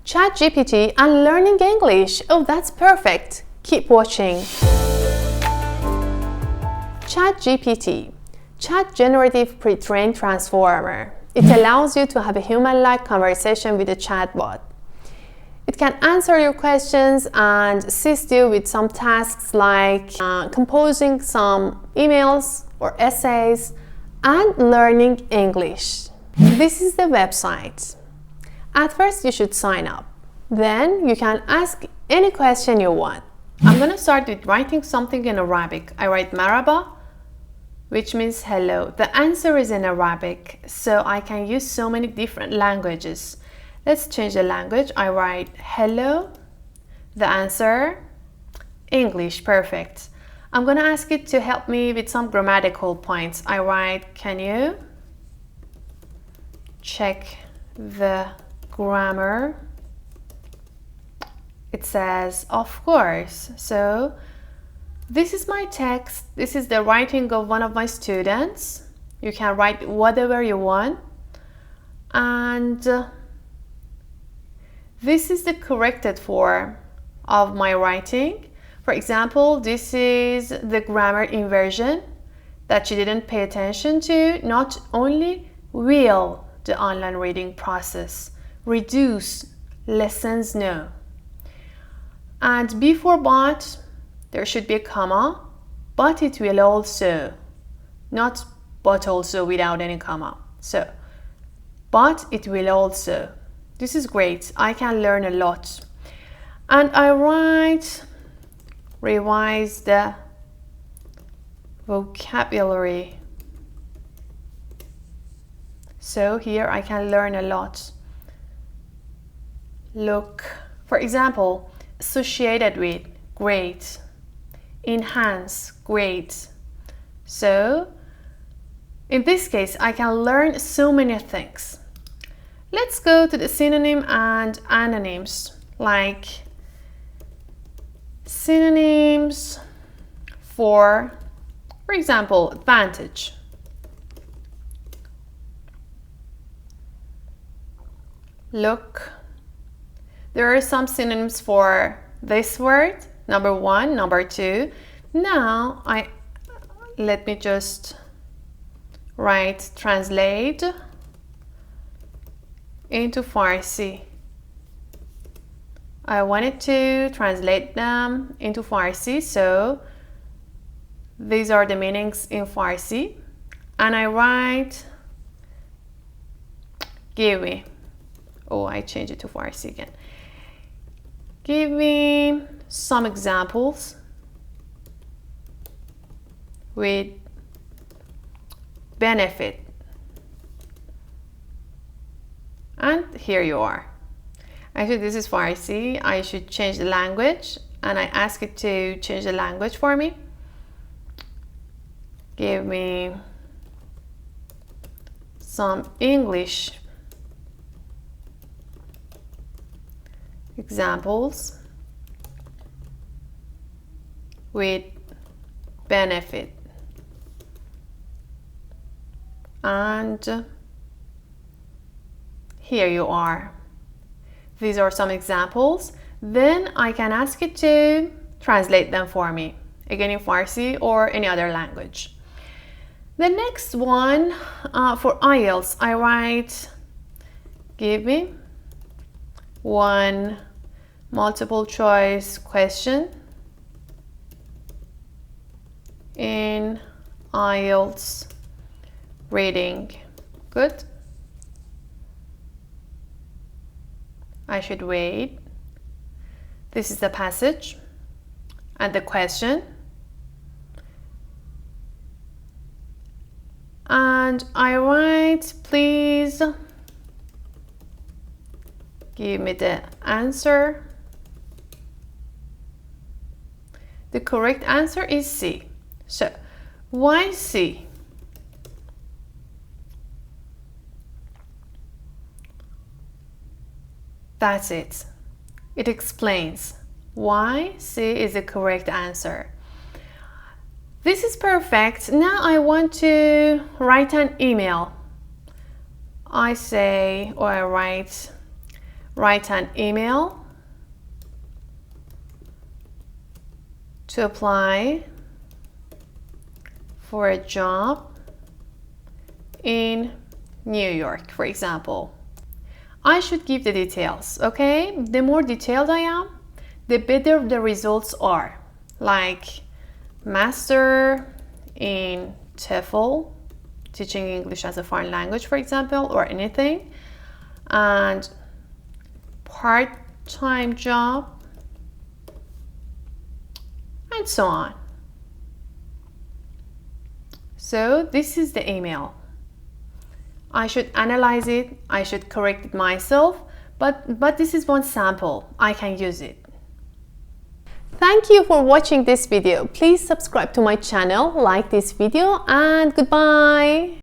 CHAT GPT and learning English. Oh, that's perfect. Keep watching. CHAT GPT. Chat Generative Pre-trained Transformer. It allows you to have a human-like conversation with a chatbot. It can answer your questions and assist you with some tasks like composing some emails or essays and learning English. This is the website. At first, you should sign up. Then you can ask any question you want. I'm going to start with writing something in Arabic. I write maraba, which means hello. The answer is in Arabic, so I can use so many different languages. Let's change the language. I write hello. The answer, English, perfect. I'm gonna ask it to help me with some grammatical points. I write, can you check the grammar? It says, of course. So this is my text. This is the writing of one of my students. You can write whatever you want. And this is the corrected form of my writing. For example, this is the grammar inversion that you didn't pay attention to. Not only will the online reading process reduce lessons, no. And before but, there should be a comma, but it will also, not but also without any comma. So, but it will also. This is great. I can learn a lot. And I write, revise the vocabulary. So here I can learn a lot. Look, for example, associated with, great. Enhance, great. So in this case, I can learn so many things. Let's go to the synonym and antonyms, like synonyms for example, advantage. Look, there are some synonyms for this word. Number 1, number 2. Now let me just write translate into Farsi. I wanted to translate them into Farsi, so these are the meanings in Farsi. And I write give me. Oh, I changed it to Farsi again. Give me some examples with benefit. And here you are. Actually, this is Farsi. I should change the language, and I ask it to change the language for me. Give me some English examples with benefit. And here you are. These are some examples. Then I can ask it to translate them for me, again in Farsi or any other language. The next one, for IELTS, I write give me one multiple choice question in IELTS reading. Good. I should wait. This is the passage and the question. And I write, please give me the answer. The correct answer is C. So, why C? That's it. It explains why C is the correct answer. This is perfect. Now I want to write an email. I say, or I write, write an email to apply for a job in New York, for example. I should give the details, okay? The more detailed I am, the better the results are. Like master in TOEFL, teaching English as a foreign language, for example, or anything, and part-time job, and so on. So this is the email. I should analyze it, I should correct it myself, but this is one sample. I can use it. Thank you for watching this video. Please subscribe to my channel, like this video, and goodbye.